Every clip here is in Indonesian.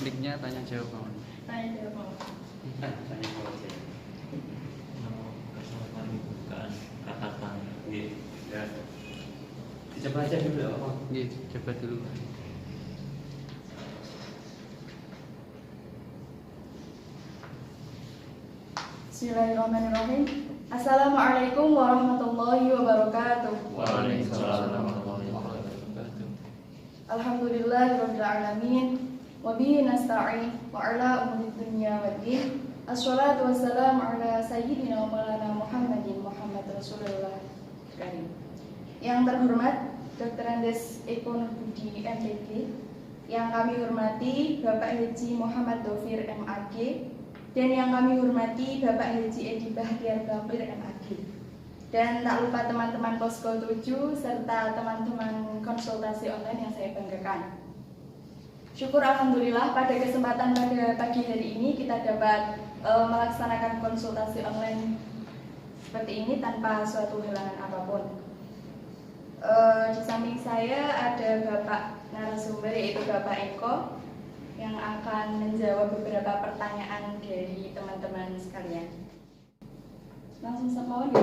tekniknya tanya jawab kawan. Tanya jawab. Tanya jawab aja. Kesempatan bukan kata-kata. Ya. Dicoba aja dulu apa? Iya, coba dulu. Bismillahirrahmanirrahim. Assalamualaikum warahmatullahi wabarakatuh. Waalaikumsalam warahmatullahi wabarakatuh. Alhamdulillahirabbil alamin. Wa bihi nasta'in wa ala umuri dunya waddin. Assalatu wassalamu ala sayyidina wa maulana Muhammadin Muhammad Rasulullah Karim. Yang terhormat Dr. Andes Eko Budi MPK, yang kami hormati Bapak Haji Muhammad Dovir MAG, dan yang kami hormati Bapak Haji Edi Bahtiar Bapir MAG. Dan tak lupa teman-teman Posko 7 serta teman-teman konsultasi online yang saya banggakan. Syukur alhamdulillah pada kesempatan pada pagi hari ini kita dapat melaksanakan konsultasi online seperti ini tanpa suatu halangan apapun. Di samping saya ada Bapak narasumber yaitu Bapak Eko yang akan menjawab beberapa pertanyaan dari teman-teman sekalian. Langsung sapa ya?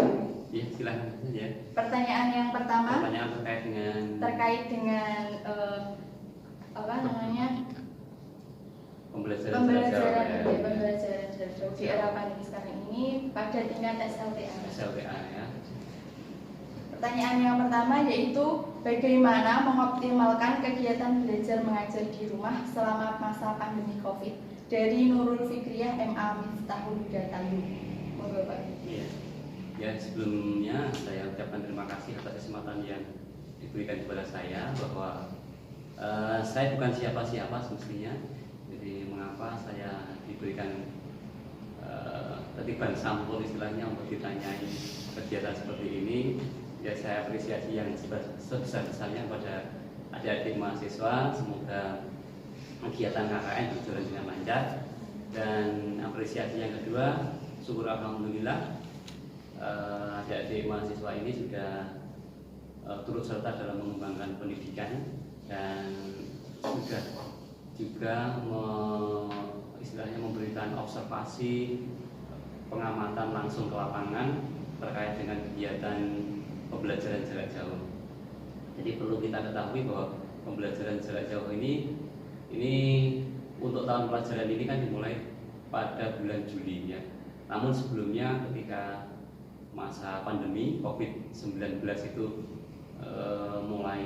Iya, silakan saja. Pertanyaan yang pertama Pertanyaan terkait dengan apa namanya? pembelajaran jarak jauh di era pandemi sekarang ini pada tingkat SLTA. SLTA ya. Pertanyaan yang pertama yaitu bagaimana mengoptimalkan kegiatan belajar mengajar di rumah selama masa pandemi COVID, dari Nurul Fikriyah MA Miftahul Hidayatullah. Monggo Pak. Iya. Ya, sebelumnya saya ucapkan terima kasih atas kesempatan yang diberikan kepada saya, bahwa saya bukan siapa-siapa semestinya. Jadi mengapa saya diberikan ketiban sampul istilahnya untuk ditanyai kegiatan seperti ini. Ya, saya apresiasi yang sebesar-besarnya kepada adik-adik mahasiswa. Semoga kegiatan KKN berjalan dengan lancar. Dan apresiasi yang kedua, syukur alhamdulillah adik-adik mahasiswa ini sudah turut serta dalam mengembangkan pendidikan dan sudah juga istilahnya memberikan observasi, pengamatan langsung ke lapangan terkait dengan kegiatan pembelajaran jarak jauh. Jadi perlu kita ketahui bahwa pembelajaran jarak jauh ini untuk tahun pelajaran ini kan dimulai pada bulan Juli ya. Namun sebelumnya ketika masa pandemi COVID-19 itu mulai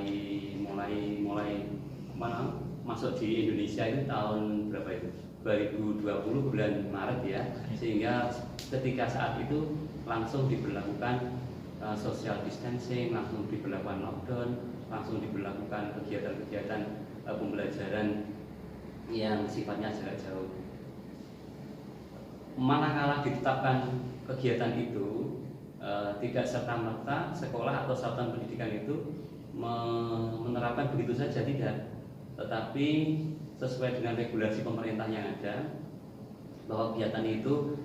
masuk di Indonesia itu tahun berapa itu? 2020 bulan Maret ya. Sehingga ketika saat itu langsung diberlakukan social distancing, langsung diberlakukan lockdown, langsung diberlakukan kegiatan-kegiatan pembelajaran yang sifatnya jarak jauh. Manakala ditetapkan kegiatan itu, tidak serta-merta sekolah atau satuan pendidikan itu menerapkan begitu saja, tidak. Tetapi sesuai dengan regulasi pemerintah yang ada, bahwa kegiatan itu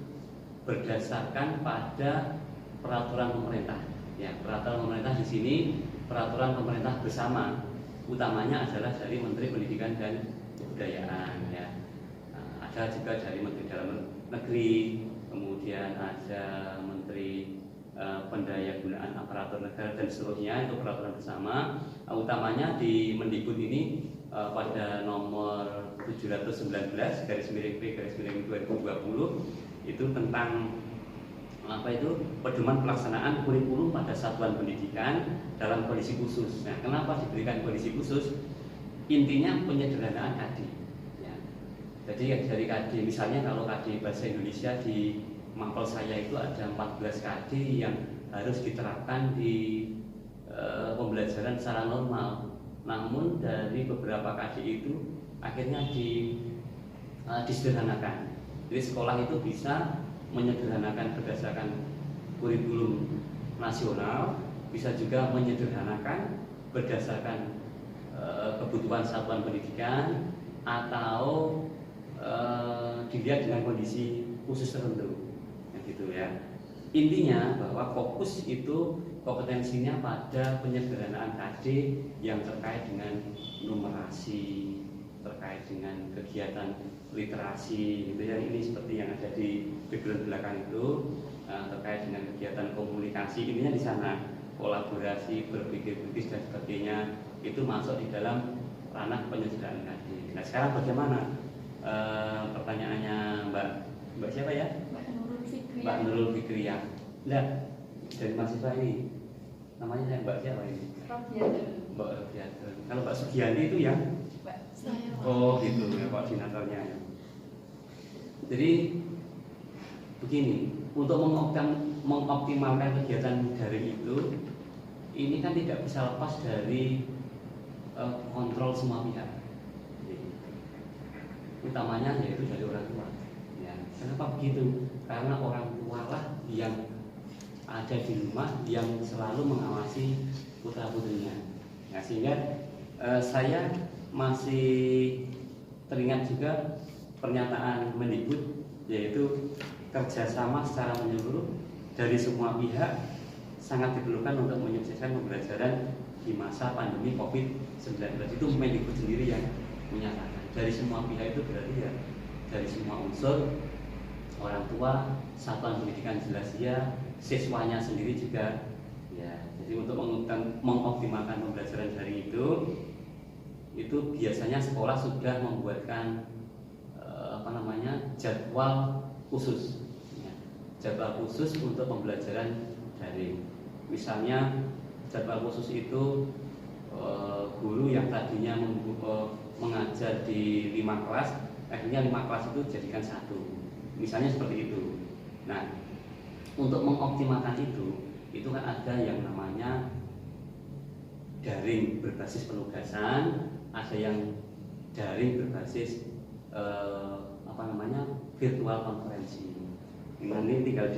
berdasarkan pada peraturan pemerintah. Ya, peraturan pemerintah di sini peraturan pemerintah bersama, utamanya adalah dari Menteri Pendidikan dan Kebudayaan. Ya. Nah, ada juga dari Menteri Dalam Negeri, kemudian ada Menteri Pendayagunaan Aparatur Negara dan seterusnya, itu peraturan bersama. Utamanya di Mendikbud ini pada nomor 719/P/2020 itu tentang pedoman pelaksanaan kurikulum pada satuan pendidikan dalam kondisi khusus. Nah, kenapa diberikan kondisi khusus? Intinya penyederhanaan KD. Ya. Jadi dari KD, misalnya kalau KD bahasa Indonesia di mapel saya itu ada 14 KD yang harus diterapkan di pembelajaran secara normal. Namun dari beberapa KD itu akhirnya disederhanakan. Jadi sekolah itu bisa menyederhanakan berdasarkan kurikulum nasional, bisa juga menyederhanakan berdasarkan kebutuhan satuan pendidikan, atau dilihat dengan kondisi khusus tertentu, gitu ya. Intinya bahwa fokus itu kompetensinya pada penyederhanaan KD yang terkait dengan numerasi, terkait terkait dengan kegiatan literasi gitu ya. Ini seperti yang ada di background belakang itu, terkait dengan kegiatan komunikasi, intinya di sana kolaborasi, berpikir kritis dan sebagainya itu masuk di dalam ranah penyelesaian tadi. Nah sekarang bagaimana pertanyaannya Mbak siapa ya? Mbak Nurul Fikri. Mbak Nurul Fikriya. Nah dari mahasiswa ini namanya saya Mbak siapa ini? Robiatul. Mbak Robiatul. Kalau Mbak Sugianti itu ya? Mbak saya. Oh gitu ya koordinatornya ya. Jadi begini, untuk mengoptimalkan kegiatan daring itu, ini kan tidak bisa lepas dari kontrol semua pihak. Utamanya yaitu dari orang tua. Ya, kenapa begitu? Karena orang tua lah yang ada di rumah yang selalu mengawasi putra putrinya. Ya, sehingga saya masih teringat juga pernyataan Mendikbud, yaitu kerjasama secara menyeluruh dari semua pihak sangat diperlukan untuk menyukseskan pembelajaran di masa pandemi COVID-19. Itu Mendikbud sendiri yang menyatakan. Dari semua pihak itu berarti ya dari semua unsur, orang tua, satuan pendidikan jelas ya, siswanya sendiri juga ya. Jadi untuk mengoptimalkan pembelajaran dari itu biasanya sekolah sudah membuatkan jadwal khusus ya. Jadwal khusus untuk pembelajaran daring. Misalnya jadwal khusus itu guru yang tadinya mengajar di 5 kelas, akhirnya 5 kelas itu jadikan 1, misalnya seperti itu. Nah, untuk mengoptimalkan itu kan ada yang namanya daring berbasis penugasan, ada yang daring berbasis virtual konferensi. Ini tinggal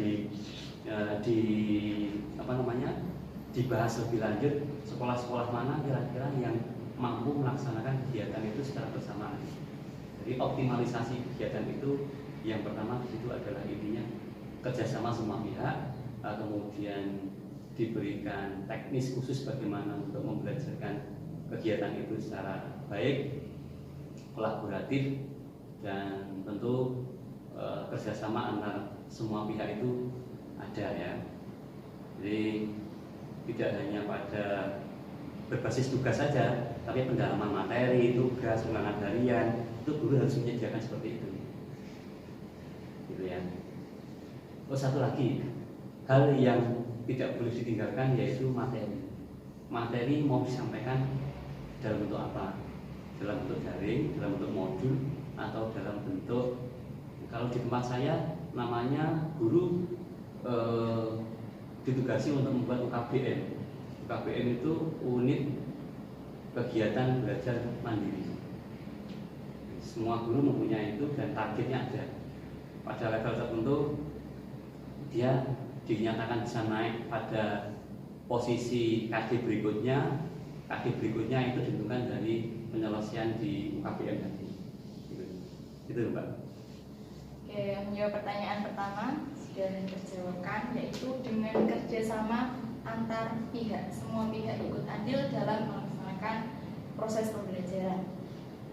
dibahas lebih lanjut, sekolah-sekolah mana kira-kira yang mampu melaksanakan kegiatan itu secara bersamaan. Jadi optimalisasi kegiatan itu yang pertama itu adalah intinya kerjasama semua pihak, kemudian diberikan teknis khusus bagaimana untuk membelajarkan kegiatan itu secara baik, kolaboratif, dan tentu kerjasama antar semua pihak itu ada ya. Jadi tidak hanya pada berbasis tugas saja, tapi pendalaman materi, tugas, ulangan harian itu guru harus menyediakan seperti itu. Gitu ya. Oh satu lagi, hal yang tidak boleh ditinggalkan yaitu materi. Materi mau disampaikan dalam bentuk apa? Dalam bentuk daring, dalam bentuk modul, atau dalam bentuk, kalau di tempat saya namanya guru ditugasi untuk membuat UKBM. UKBM itu unit kegiatan belajar mandiri. Semua guru mempunyai itu dan targetnya ada. Pada level tertentu dia dinyatakan bisa naik pada posisi KD berikutnya. KD berikutnya itu ditentukan dari penyelesaian di UKBM tadi. Itu Mbak. Oke, menjawab pertanyaan pertama sudah terjawabkan, yaitu dengan kerjasama antar pihak, semua pihak ikut andil dalam melaksanakan proses pembelajaran.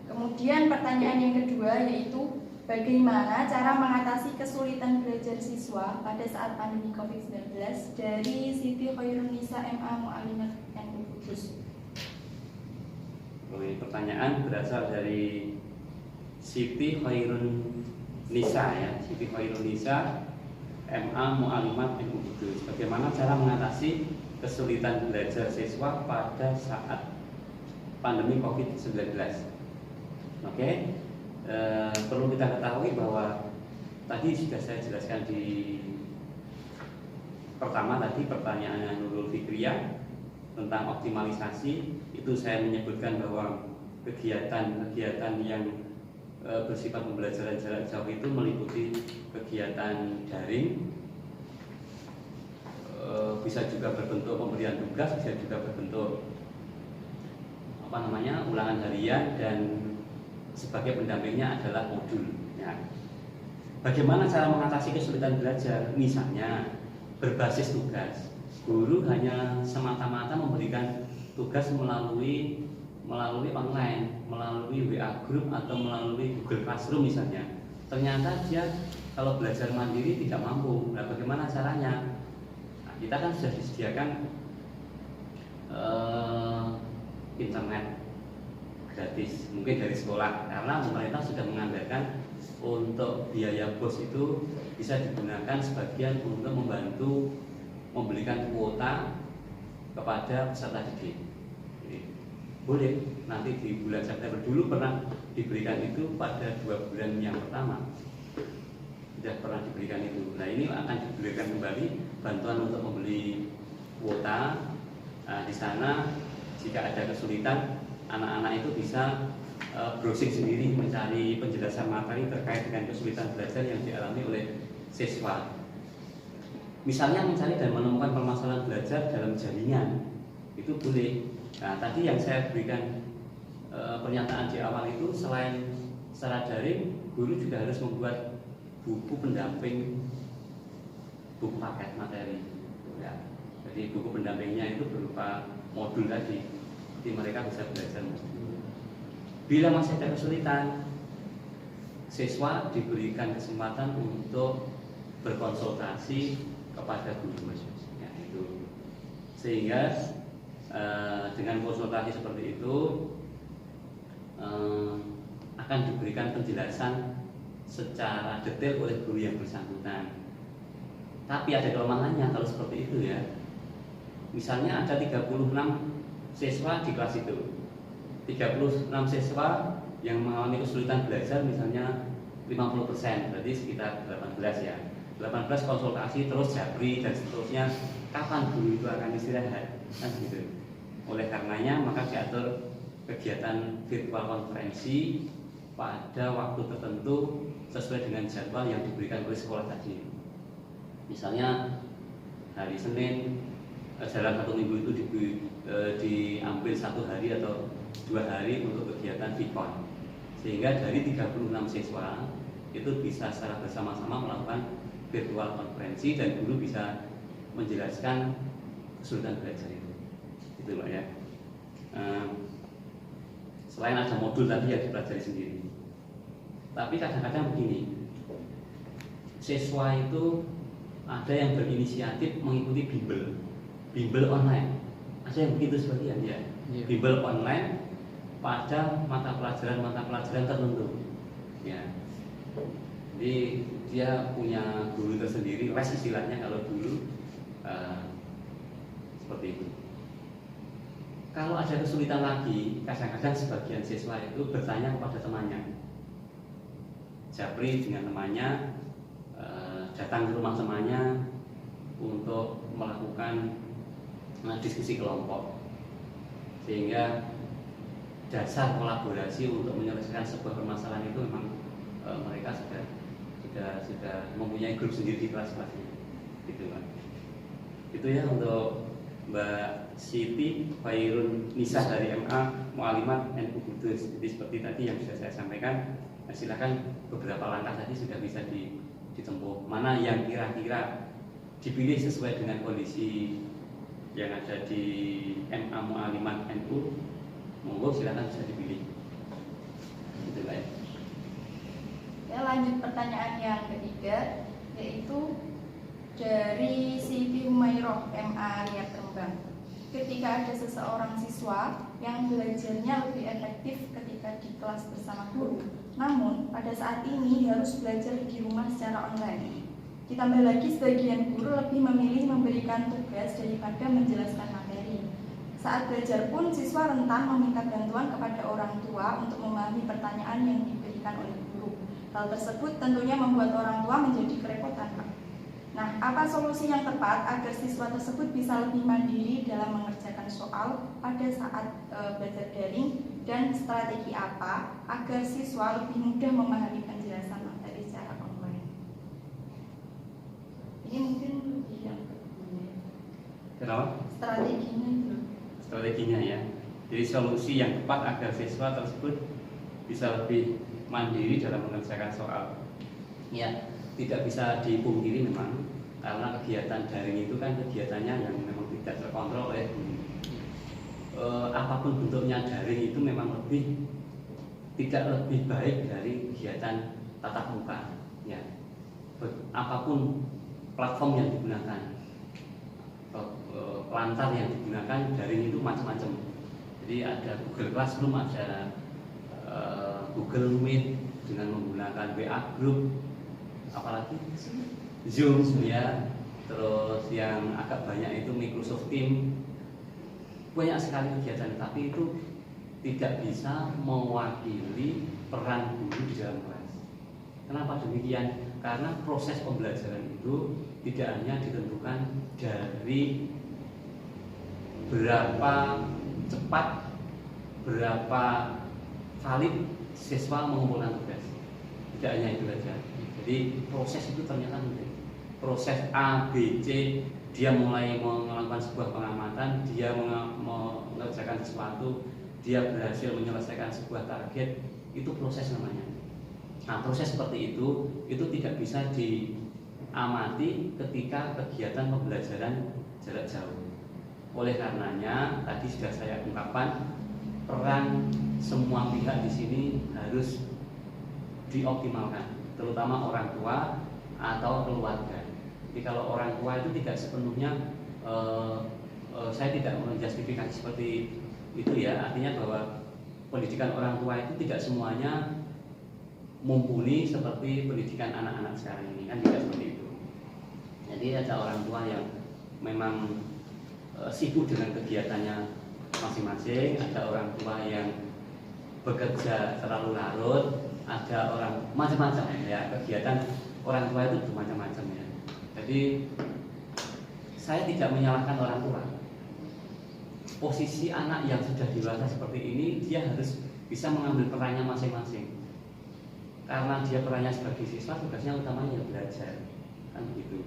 Kemudian pertanyaan yang kedua yaitu bagaimana cara mengatasi kesulitan belajar siswa pada saat pandemi COVID-19 dari Siti Khairunisa MA Mu'alimat NU Kudus. Ini pertanyaan berasal dari Siti Khairunisa ya, Siti Khairunisa MA Mu'alimat NU Kudus. Bagaimana cara mengatasi kesulitan belajar siswa pada saat pandemi COVID-19? Oke, perlu kita ketahui bahwa tadi sudah saya jelaskan di pertama tadi pertanyaannya Nurul Fikriyah tentang optimalisasi. Itu saya menyebutkan bahwa kegiatan-kegiatan yang bersifat pembelajaran jarak jauh itu meliputi kegiatan daring, bisa juga berbentuk pemberian tugas, bisa juga berbentuk ulangan harian, dan sebagai pendampingnya adalah modul ya. Bagaimana cara mengatasi kesulitan belajar? Misalnya berbasis tugas. Guru hanya semata-mata memberikan tugas melalui online, melalui WA Group atau melalui Google Classroom misalnya. Ternyata dia kalau belajar mandiri tidak mampu. Nah, bagaimana caranya? Nah, kita kan sudah disediakan internet gratis, mungkin dari sekolah, karena pemerintah sudah menganggarkan untuk biaya BOS itu bisa digunakan sebagian untuk membantu membelikan kuota kepada peserta didik. Jadi, boleh nanti di bulan September, dulu pernah diberikan itu pada 2 bulan yang pertama, sudah pernah diberikan itu. Nah, ini akan diberikan kembali bantuan untuk membeli kuota. Nah, di sana jika ada kesulitan, anak-anak itu bisa browsing sendiri mencari penjelasan materi terkait dengan kesulitan belajar yang dialami oleh siswa. Misalnya mencari dan menemukan permasalahan belajar dalam jaringan, itu boleh. Nah, tadi yang saya berikan pernyataan di awal itu, selain secara daring, guru juga harus membuat buku pendamping, buku paket materi. Ya. Jadi buku pendampingnya itu berupa modul tadi, jadi mereka bisa belajar. Bila masih ada kesulitan, siswa diberikan kesempatan untuk berkonsultasi kepada guru, ya, itu. Sehingga dengan konsultasi seperti itu akan diberikan penjelasan secara detail oleh guru yang bersangkutan. Tapi ada kelemahannya kalau seperti itu, ya. Misalnya ada 36 siswa di kelas itu, 36 siswa yang mengalami kesulitan belajar misalnya 50%, berarti sekitar 18 ya. 18 konsultasi terus japri dan seterusnya, kapan guru itu akan istirahat, kan gitu. Oleh karenanya maka diatur kegiatan virtual konferensi pada waktu tertentu sesuai dengan jadwal yang diberikan oleh sekolah tadi. Misalnya hari Senin dalam 1 minggu itu diambil 1 hari atau 2 hari untuk kegiatan VCon, sehingga dari 36 siswa itu bisa secara bersama-sama melakukan virtual konferensi dan guru bisa menjelaskan kesulitan belajar itu. Itu Pak ya. Selain ada modul tadi yang dipelajari sendiri, tapi kadang-kadang begini, siswa itu ada yang berinisiatif mengikuti bimbel online. Ada yang begitu sebagian ya. Bimbel online pada mata pelajaran tertentu. Ya. Jadi dia punya guru tersendiri, les istilahnya kalau dulu seperti itu. Kalau ada kesulitan lagi, kadang-kadang sebagian siswa itu bertanya kepada temannya, japri dengan temannya, datang ke rumah temannya untuk melakukan diskusi kelompok, sehingga dasar kolaborasi untuk menyelesaikan sebuah permasalahan itu memang mereka sudah mempunyai grup sendiri di kelas-kelasnya, gitu kan. Itu ya untuk Mbak Siti Khairun Nisa dari MA Mu'alimat NU Kudus. Jadi seperti tadi yang sudah saya sampaikan, silakan beberapa langkah tadi sudah bisa ditempuh. Mana yang kira-kira dipilih sesuai dengan kondisi yang ada di MA Mu'alimat NU, monggo silakan bisa dipilih. Gitu lah ya. Ya, lanjut pertanyaan yang ketiga, yaitu dari Siti Humayroh MA Riyad Rembang. Ketika ada seseorang siswa yang belajarnya lebih efektif ketika di kelas bersama guru, namun pada saat ini harus belajar di rumah secara online. Ditambah lagi sebagian guru lebih memilih memberikan tugas daripada menjelaskan materi. Saat belajar pun siswa rentan meminta bantuan kepada orang tua untuk memahami pertanyaan yang diberikan oleh guru. Hal tersebut tentunya membuat orang tua menjadi kerepotan, Pak. Nah, apa solusi yang tepat agar siswa tersebut bisa lebih mandiri dalam mengerjakan soal pada saat belajar daring, dan strategi apa agar siswa lebih mudah memahami penjelasan materi secara online? Ini mungkin lebih yang Kenapa? strateginya itu. Strateginya ya. Jadi solusi yang tepat agar siswa tersebut bisa lebih mandiri dalam mengerjakan soal. Ya, tidak bisa dipungkiri memang karena kegiatan daring itu kan kegiatannya yang memang tidak terkontrol oleh guru. Apapun bentuknya daring itu memang lebih tidak lebih baik dari kegiatan tatap muka. Ya, apapun platform yang digunakan, pelantar yang digunakan, daring itu macam-macam. Jadi ada Google Classroom, ada Google Meet dengan menggunakan WA Group, apalagi Zoom ya, terus yang agak banyak itu Microsoft Teams. Banyak sekali kegiatan, tapi itu tidak bisa mewakili peran guru di dalam kelas. Kenapa demikian? Karena proses pembelajaran itu tidak hanya ditentukan dari berapa cepat, berapa valid siswa mengumpulkan tugas. Tidak hanya itu saja. Jadi proses itu ternyata penting. Proses A, B, C, dia mulai melakukan sebuah pengamatan, dia mengerjakan sesuatu, dia berhasil menyelesaikan sebuah target, itu proses namanya. Nah, proses seperti itu tidak bisa diamati ketika kegiatan pembelajaran jarak jauh. Oleh karenanya, tadi sudah saya ungkapkan, peran semua pihak di sini harus dioptimalkan, terutama orang tua atau keluarga. Jadi kalau orang tua itu tidak sepenuhnya, saya tidak menjustifikasi seperti itu ya, artinya bahwa pendidikan orang tua itu tidak semuanya mumpuni seperti pendidikan anak-anak sekarang ini, kan tidak seperti itu. Jadi ada orang tua yang memang sibuk dengan kegiatannya masing-masing, ada orang tua yang bekerja terlalu larut, ada orang macam-macam ya, kegiatan orang tua itu bermacam-macam ya. Jadi saya tidak menyalahkan orang tua. Posisi anak yang sudah dewasa seperti ini, dia harus bisa mengambil perannya masing-masing. Karena dia perannya sebagai siswa, tugasnya utamanya belajar, kan begitu.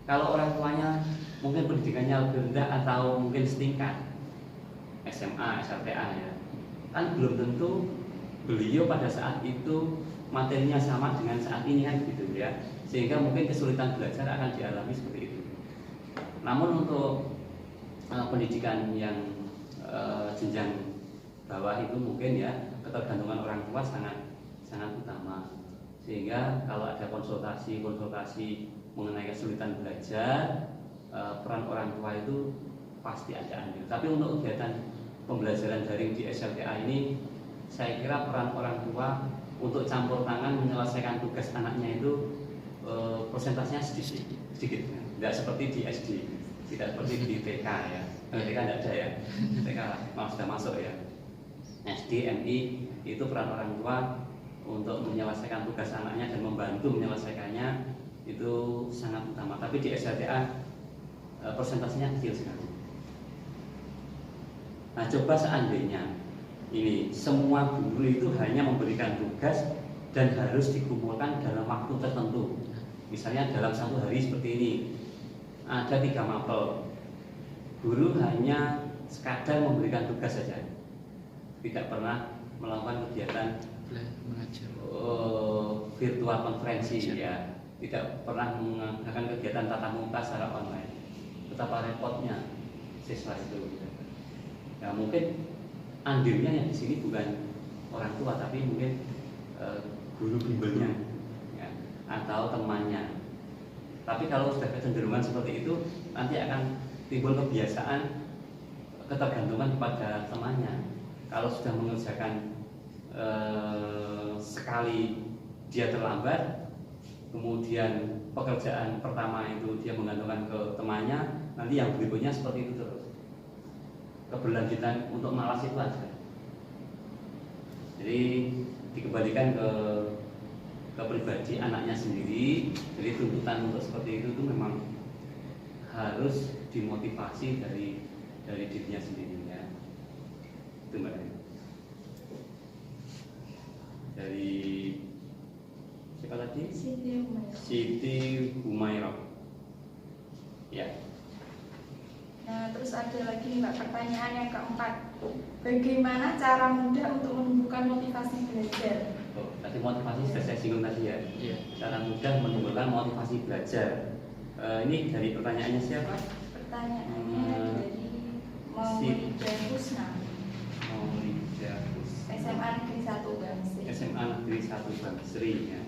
Kalau orang tuanya mungkin pendidikannya lebih rendah atau mungkin setingkat SMA, SLTA ya, kan belum tentu beliau pada saat itu materinya sama dengan saat ini kan gitu ya, sehingga mungkin kesulitan belajar akan dialami seperti itu. Namun untuk pendidikan yang jenjang bawah itu mungkin ya ketergantungan orang tua sangat utama, sehingga kalau ada konsultasi mengenai kesulitan belajar, peran orang tua itu pasti ada andil. Tapi untuk kegiatan pembelajaran daring di SLTA ini, saya kira peran orang tua untuk campur tangan menyelesaikan tugas anaknya itu persentasenya sedikit, tidak seperti di SD, tidak seperti di TK ya. TK tidak ada ya, TK malah sudah masuk ya. SD, MI itu peran orang tua untuk menyelesaikan tugas anaknya dan membantu menyelesaikannya itu sangat utama. Tapi di SLTA persentasenya kecil sekali. Nah, coba seandainya ini semua guru itu hanya memberikan tugas dan harus dikumpulkan dalam waktu tertentu. Misalnya dalam satu hari seperti ini ada 3 mapel, guru hanya sekadar memberikan tugas saja, tidak pernah melakukan kegiatan mengajar virtual konferensi ya, tidak pernah mengadakan kegiatan tatap muka secara online. Betapa repotnya siswa itu. Ya, mungkin andilnya yang di sini bukan orang tua, tapi mungkin guru bimbelnya ya, atau temannya. Tapi kalau sudah kecenderungan seperti itu, nanti akan timbul kebiasaan ketergantungan kepada temannya. Kalau sudah mengerjakan sekali dia terlambat, kemudian pekerjaan pertama itu dia menggantungkan ke temannya, nanti yang berikutnya seperti itu terus. Keberlanjutan untuk malas itu ada. Jadi dikembalikan ke pribadi anaknya sendiri. Jadi tuntutan untuk seperti itu memang harus dimotivasi dari dirinya sendiri ya. Itu Mbak. Dari siapa tadi? Siti Humairah. Ya. Nah, terus ada lagi nih Mbak, pertanyaan yang keempat. Bagaimana cara mudah untuk menumbuhkan motivasi belajar? Oh, tadi motivasi sudah saya singgung tadi ya. Iya. Cara mudah menumbuhkan motivasi belajar. Ini dari pertanyaannya siapa? Pertanyaannya dari Maulida Husna, Maulida Husna. SMA Negeri 1. satu Bang Sri ya.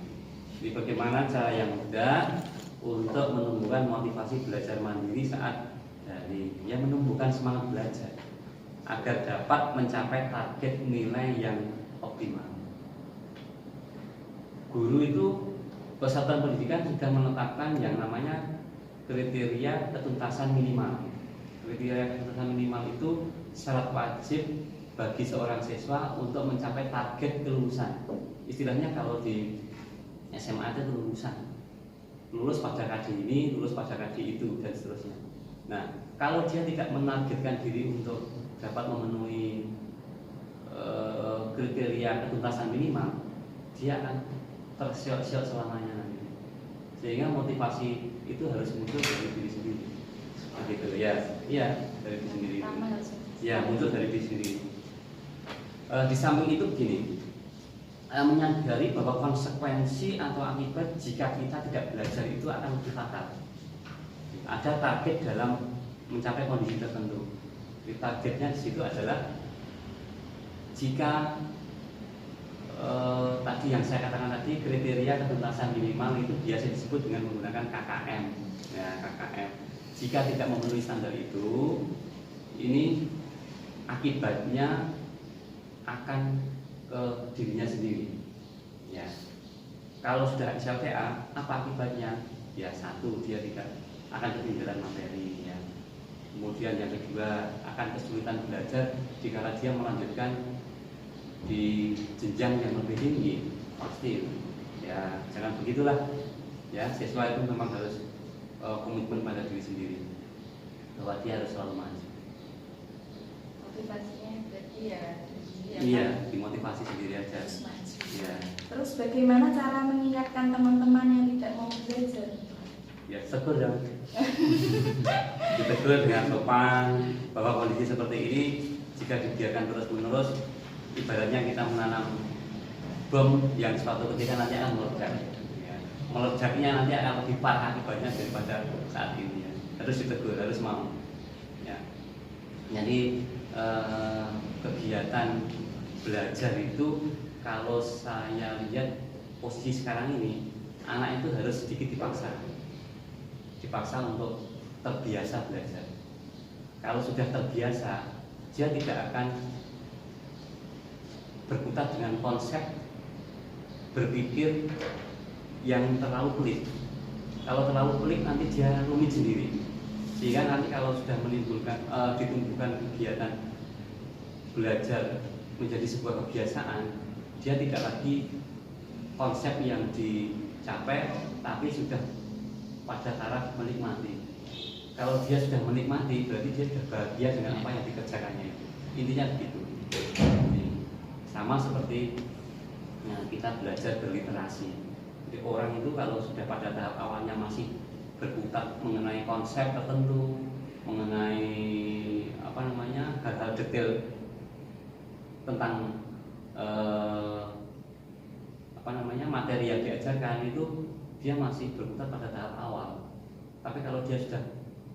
Jadi bagaimana cara yang mudah untuk menumbuhkan motivasi belajar mandiri saat daring, ya menumbuhkan semangat belajar agar dapat mencapai target nilai yang optimal. Guru itu Persatuan Pendidikan sudah menetapkan yang namanya kriteria ketuntasan minimal. Kriteria ketuntasan minimal itu syarat wajib bagi seorang siswa untuk mencapai target kelulusan. Istilahnya kalau di SMA itu lulusan, lulus pada KD ini, lulus pada KD itu, dan seterusnya. Nah, kalau dia tidak menargetkan diri untuk dapat memenuhi kriteria ketuntasan minimal, dia akan tersiok-siok selamanya nanti. Sehingga motivasi itu harus muncul dari diri sendiri. Begitu ya, iya dari diri sendiri. Ya, muncul dari diri sendiri. Di samping itu begini. Menyadari bahwa konsekuensi atau akibat jika kita tidak belajar itu akan lebih fatal. Ada target dalam mencapai kondisi tertentu. Targetnya di situ adalah jika tadi yang saya katakan tadi kriteria ketuntasan minimal itu biasa disebut dengan menggunakan KKM. Ya, KKM. Jika tidak memenuhi standar itu, ini akibatnya akan ke dirinya sendiri. Ya, kalau sudah SLTA, apa akibatnya? Ya satu, dia tidak akan ketinggalan materi. Ya. Kemudian yang kedua, akan kesulitan belajar jika dia melanjutkan di jenjang yang lebih tinggi. Pasti, ya jangan begitulah. Ya, siswa itu memang harus komitmen pada diri sendiri bahwa dia harus selalu maju. Motivasinya berarti ya. Iya, dimotivasi sendiri aja. Iya. Terus bagaimana cara mengingatkan teman-teman yang tidak mau belajar? Ya, tegur dong. Ditegur dengan sopan bahwa kondisi seperti ini jika dibiarkan terus-menerus, ibaratnya kita menanam bom yang suatu ketika nanti akan meledak. Ya. Meledaknya nanti akan lebih parah akibatnya daripada saat ini. Ya. Harus ditegur, harus mau. Ya. Jadi kegiatan belajar itu kalau saya lihat posisi sekarang ini, anak itu harus sedikit dipaksa untuk terbiasa belajar. Kalau sudah terbiasa, dia tidak akan berkutat dengan konsep berpikir yang terlalu pelik. Kalau terlalu pelik nanti dia rumit sendiri. Sehingga nanti kalau sudah menimbulkan ditumbuhkan kegiatan belajar menjadi sebuah kebiasaan, dia tidak lagi konsep yang dicapai, tapi sudah pada taraf menikmati. Kalau dia sudah menikmati, berarti dia sudah bahagia dengan apa yang dikerjakannya. Intinya begitu. Sama seperti kita belajar berliterasi. Jadi orang itu kalau sudah pada tahap awalnya masih berkutat mengenai konsep tertentu, mengenai hal-hal detail tentang materi yang diajarkan, itu dia masih berkutat pada tahap awal. Tapi kalau dia sudah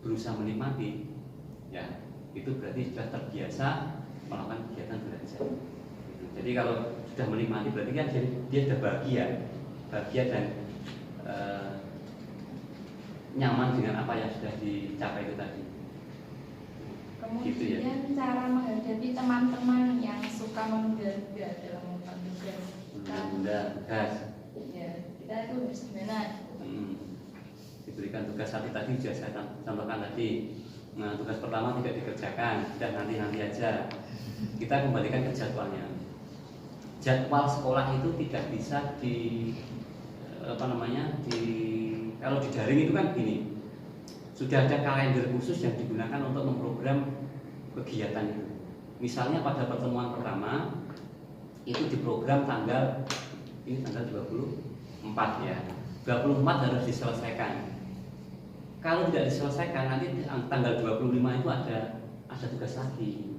berusaha menikmati, ya itu berarti sudah terbiasa melakukan kegiatan belajar. Jadi kalau sudah menikmati berarti kan dia sudah bahagia dan nyaman dengan apa yang sudah dicapai itu tadi. Kemudian Gitu ya. cara menghadapi teman-teman yang suka menunda dalam melakukan tugas. Menunda tugas. Ya, kita itu harus gimana? Diberikan tugas tadi sudah saya contohkan tadi. Nah, tugas pertama tidak dikerjakan, sudah nanti aja. Kita kembalikan ke jadwalnya. Jadwal sekolah itu tidak bisa kalau di daring itu kan gini, sudah ada kalender khusus yang digunakan untuk memprogram kegiatan itu. Misalnya pada pertemuan pertama itu diprogram tanggal 24 ya, 24 harus diselesaikan. Kalau tidak diselesaikan nanti tanggal 25 itu ada tugas lagi,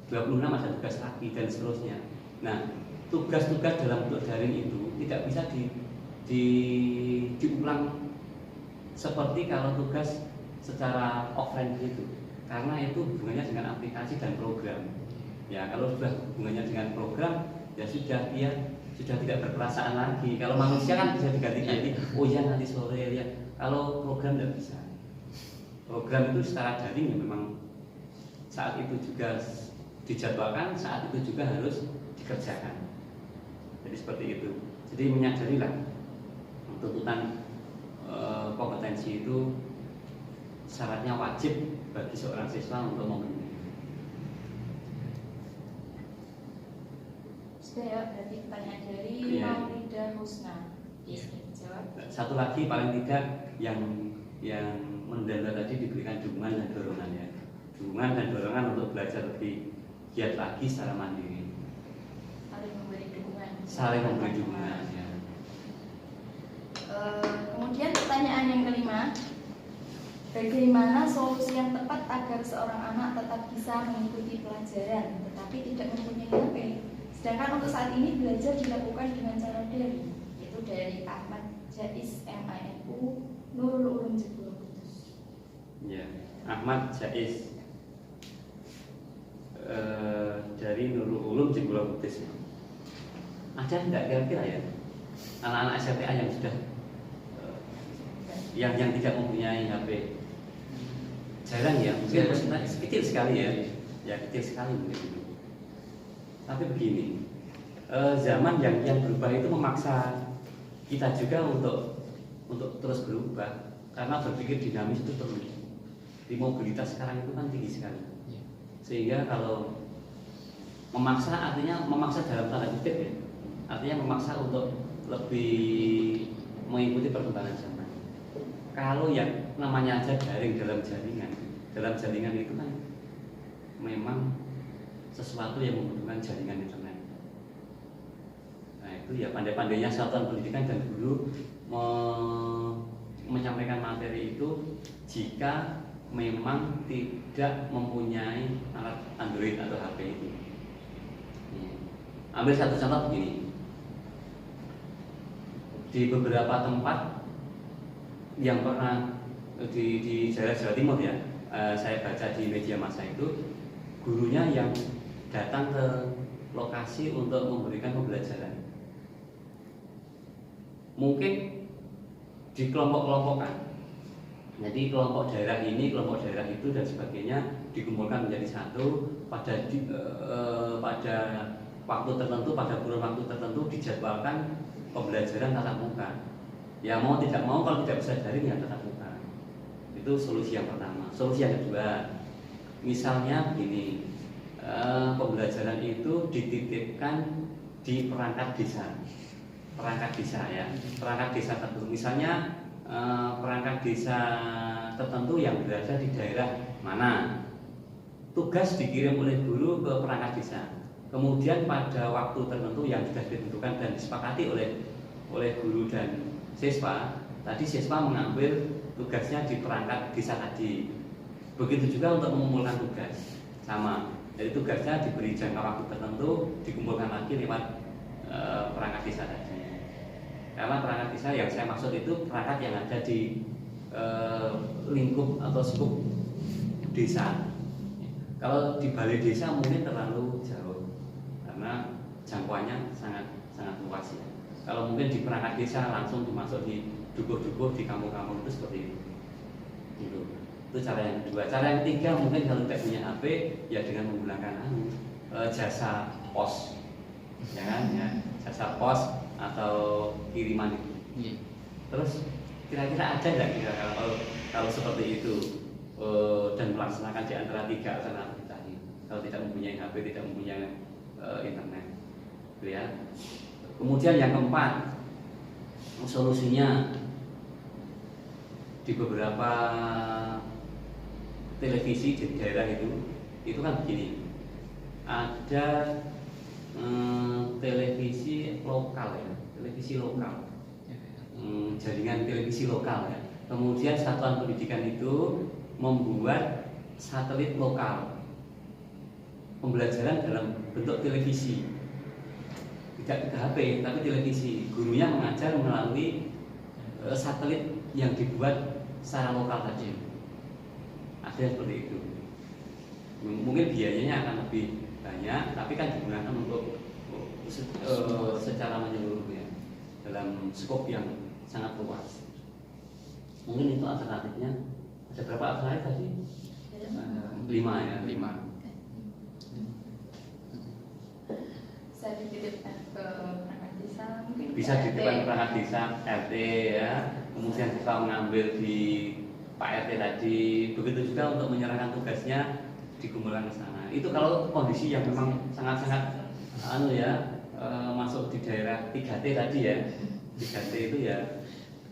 26 ada tugas lagi dan seterusnya. Nah, tugas-tugas dalam bentuk daring itu tidak bisa diulang seperti kalau tugas secara offline gitu, karena itu hubungannya dengan aplikasi dan program. Ya, kalau sudah hubungannya dengan program, ya sudah, dia sudah tidak berperasaan lagi. Kalau manusia kan bisa diganti-ganti, oh ya nanti sore ya. Kalau program tidak bisa. Program itu secara daring ya memang saat itu juga dijadwalkan, saat itu juga harus dikerjakan. Jadi seperti itu. Jadi menyadarilah tuntutan kompetensi itu syaratnya wajib bagi seorang siswa untuk memenuhi. Sudah ya, berarti pertanyaan dari Iya. Maulida Husna. Jawab. Satu lagi paling tidak yang mendenda tadi diberikan dukungan dan dorongan ya. Dukungan dan dorongan untuk belajar lebih giat lagi secara mandiri. Saling memberi dukungan. Saling memberi dukungan ya. Kemudian pertanyaan yang kelima, bagaimana solusi yang tepat agar seorang anak tetap bisa mengikuti pelajaran tetapi tidak mempunyai HP? Sedangkan untuk saat ini belajar dilakukan dengan cara daring, yaitu dari Ahmad Jais MINU Nurul Ulum Jebul Kudus. Ya, Ahmad Jais dari Nurul Ulum Jebul Kudus. Ada tidak kira-kira ya anak-anak SMTA yang sudah yang tidak mempunyai HP? Jarang ya, mungkin kecil sekali ya kecil sekali mungkin. Tapi begini, zaman yang berubah itu memaksa kita juga untuk terus berubah, karena berpikir dinamis itu perlu. Di mobilitas sekarang itu kan tinggi sekali, sehingga kalau memaksa artinya memaksa dalam tanda kutip ya, artinya memaksa untuk lebih mengikuti perkembangan zaman. Kalau yang namanya aja daring dalam jaringan itu kan memang sesuatu yang membutuhkan jaringan internet. Nah itu ya pandai-pandainya satuan pendidikan dan guru menyampaikan materi itu jika memang tidak mempunyai alat Android atau HP itu. Ambil satu contoh begini, di beberapa tempat yang pernah di Jawa Timur ya, saya baca di media massa itu gurunya yang datang ke lokasi untuk memberikan pembelajaran mungkin dikelompok-kelompokkan. Jadi kelompok daerah ini, kelompok daerah itu dan sebagainya dikumpulkan menjadi satu pada waktu tertentu, pada kurun waktu tertentu dijadwalkan pembelajaran tatap muka. Ya mau tidak mau kalau tidak bisa daring ya tatap muka. Itu solusi yang pertama. Solusi yang kedua, misalnya begini, pembelajaran itu dititipkan di perangkat desa ya, perangkat desa tertentu. Misalnya perangkat desa tertentu yang berada di daerah mana, tugas dikirim oleh guru ke perangkat desa. Kemudian pada waktu tertentu yang sudah ditentukan dan disepakati oleh guru dan siswa, tadi siswa mengambil tugasnya di perangkat desa tadi. Begitu juga untuk mengumpulkan tugas, sama. Jadi tugasnya diberi jangka waktu tertentu, dikumpulkan lagi lewat perangkat desa tadi. Karena perangkat desa yang saya maksud itu perangkat yang ada di lingkup atau skup desa. Kalau di balai desa mungkin terlalu jauh karena jangkauannya sangat luas ya. Kalau mungkin di perangkat desa langsung dimasuk di dukuh-dukuh di kampung-kampung itu seperti itu. Gitu. Itu cara yang kedua. Cara yang ketiga mungkin kalau tidak punya HP ya dengan menggunakan jasa pos, ya kan? Ya, jasa pos atau kiriman itu. Terus kira-kira ada nggak kalau seperti itu dan melaksanakan di antara tiga alternatif tadi? Kalau tidak mempunyai HP, tidak mempunyai internet, gitu ya. Kemudian yang keempat, solusinya di beberapa televisi di daerah itu kan begini, ada televisi lokal ya, televisi lokal, jaringan televisi lokal ya. Kemudian satuan pendidikan itu membuat satelit lokal, pembelajaran dalam bentuk televisi, tidak ke HP tapi televisi. Gurunya mengajar melalui satelit yang dibuat secara lokal tadi. Ada yang seperti itu. Mungkin biayanya akan lebih banyak, tapi kan digunakan untuk secara menyeluruh ya, dalam skop yang sangat luas. Mungkin itu alternatifnya. Ada berapa alternatif tadi? 5 ya. 5. Bisa dititipkan ke perangkat desa, mungkin Bisa ke dititipkan RT. perangkat desa, RT ya. Kemudian kita mengambil di Pak RT tadi. Begitu juga untuk menyerahkan tugasnya dikumpulkan ke sana. Itu kalau kondisi yang memang sangat-sangat masuk di daerah 3T tadi ya. 3T itu ya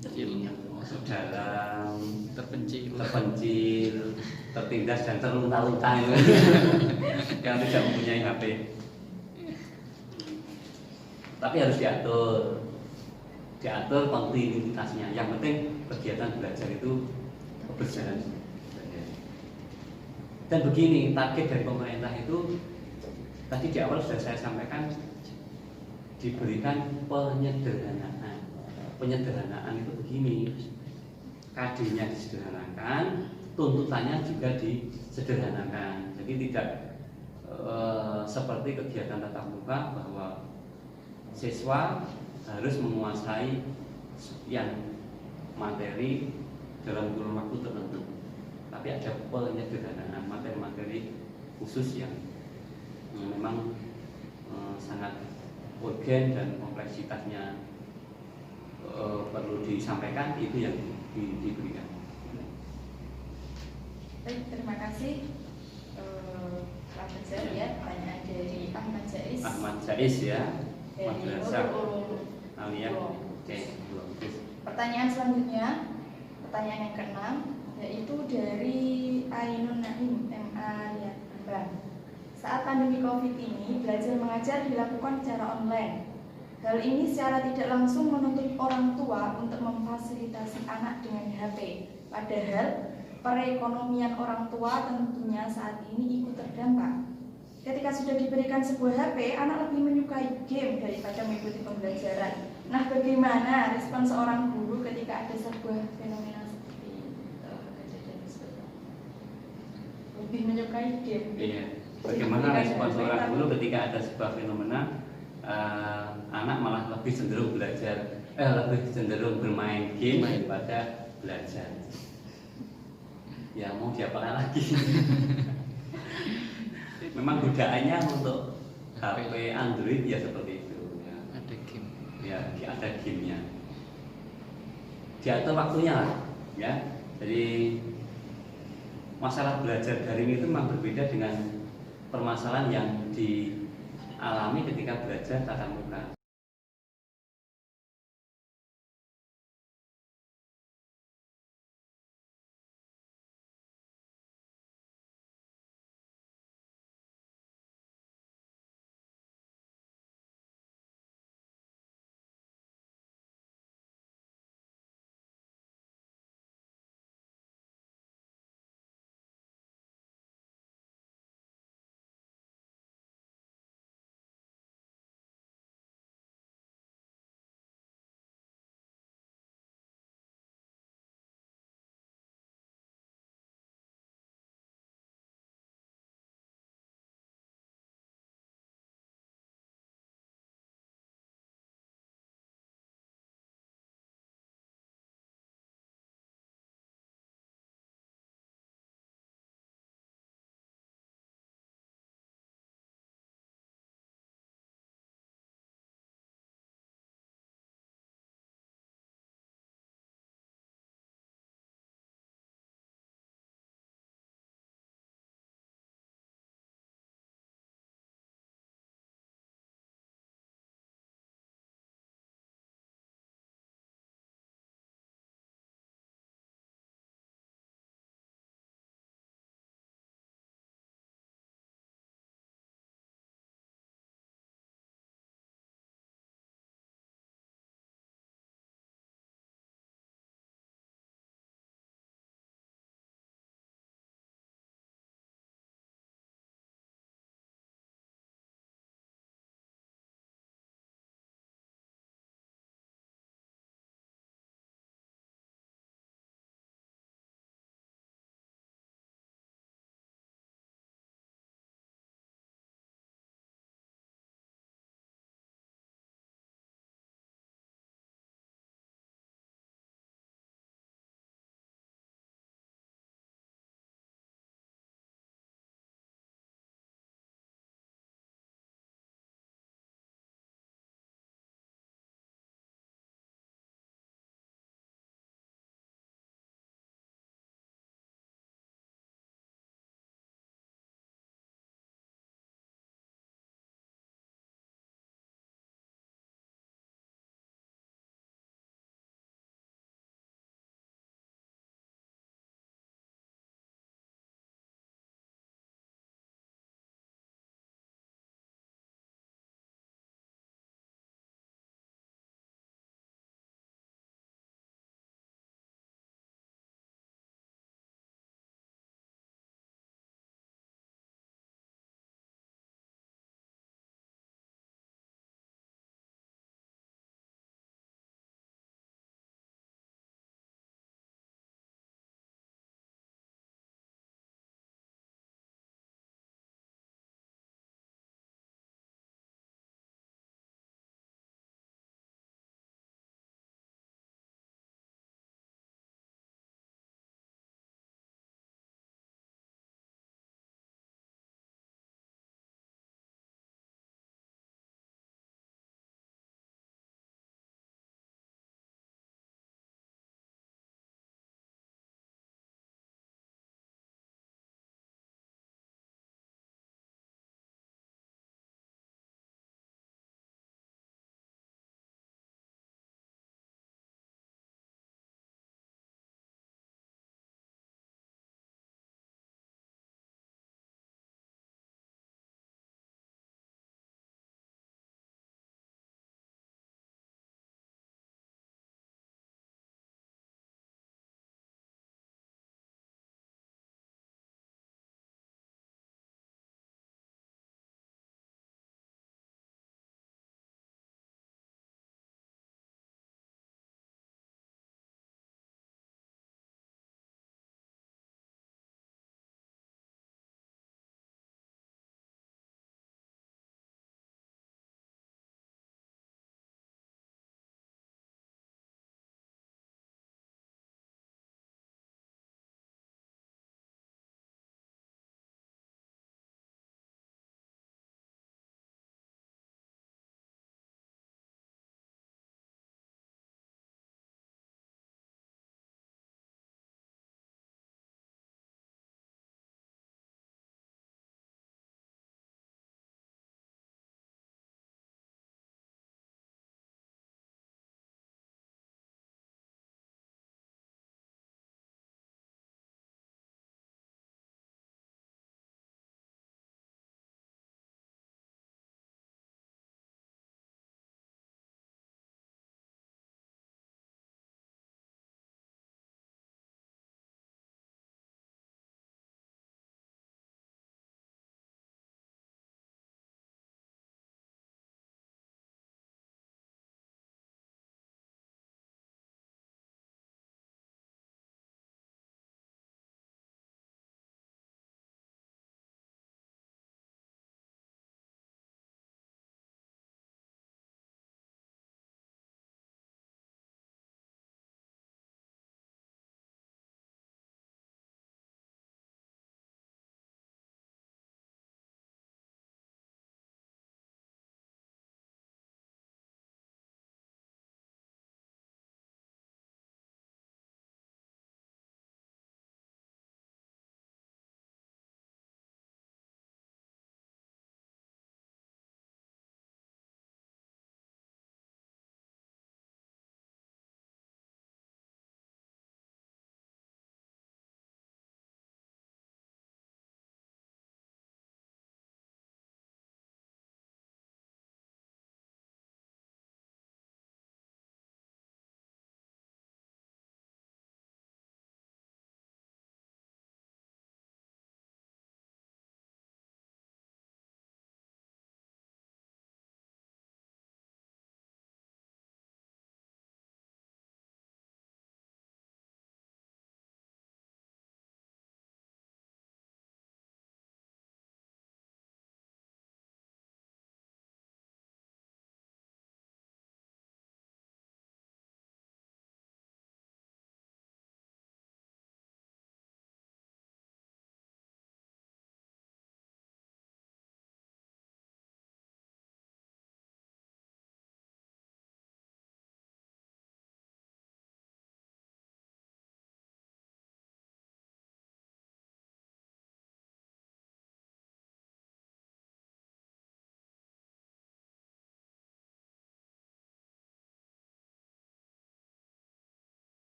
Kecil, masuk dalam, terpencil. tertindas dan terlunta-lunta itu yang tidak mempunyai HP. Tapi harus diatur kontinuitasnya. Yang penting kegiatan belajar itu berjalan. Dan begini, target dari pemerintah itu tadi di awal sudah saya sampaikan, diberikan penyederhanaan. Penyederhanaan itu begini, KD-nya disederhanakan, tuntutannya juga disederhanakan. Jadi tidak seperti kegiatan tatap muka bahwa siswa harus menguasai sekian materi dalam kurun waktu tertentu. Tapi ada penyederhanaan materi-materi khusus yang memang sangat urgen dan kompleksitasnya perlu disampaikan, itu yang diberikan. Baik, terima kasih Pak Fajar ya. Pertanyaan dari Ahmad Jais. Ahmad Jais ya, Dari Madrasah Nurul Ulum. Aliyah. Oke, belum. Pertanyaan selanjutnya, pertanyaan yang keenam, yaitu dari Ainun Naim MA Bang. Saat pandemi COVID ini, belajar mengajar dilakukan secara online. Hal ini secara tidak langsung menuntut orang tua untuk memfasilitasi anak dengan HP. Padahal perekonomian orang tua tentunya saat ini ikut terdampak. Ketika sudah diberikan sebuah HP, anak lebih menyukai game daripada mengikuti pembelajaran. Nah, bagaimana respon seorang guru ketika ada sebuah fenomena seperti kejadian seperti itu? Lebih menyukai game. Iya. Bagaimana respon seorang guru ketika ada sebuah fenomena anak malah lebih cenderung belajar, lebih cenderung bermain game daripada belajar. Ya mau diapakan lagi? Memang godaannya untuk HP Android ya seperti itu. Ya. Ada game. Ya, ada gamenya. Diatur waktunya lah, ya. Jadi masalah belajar daring itu memang berbeda dengan permasalahan yang dialami ketika belajar tatap muka.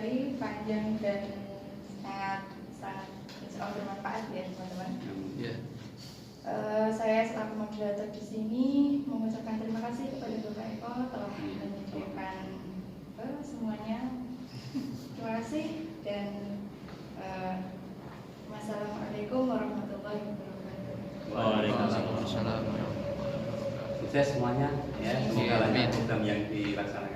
sekali, panjang dan sangat insya Allah bermanfaat ya teman-teman. Ya. Saya selaku moderator di sini mengucapkan terima kasih kepada Bapak Eko telah menyediakan semuanya. Terima kasih dan wassalamualaikum warahmatullahi wabarakatuh. Waalaikumsalam. Assalamualaikum. Sukses semuanya ya, semoga Amin. banyak program yang dilaksanakan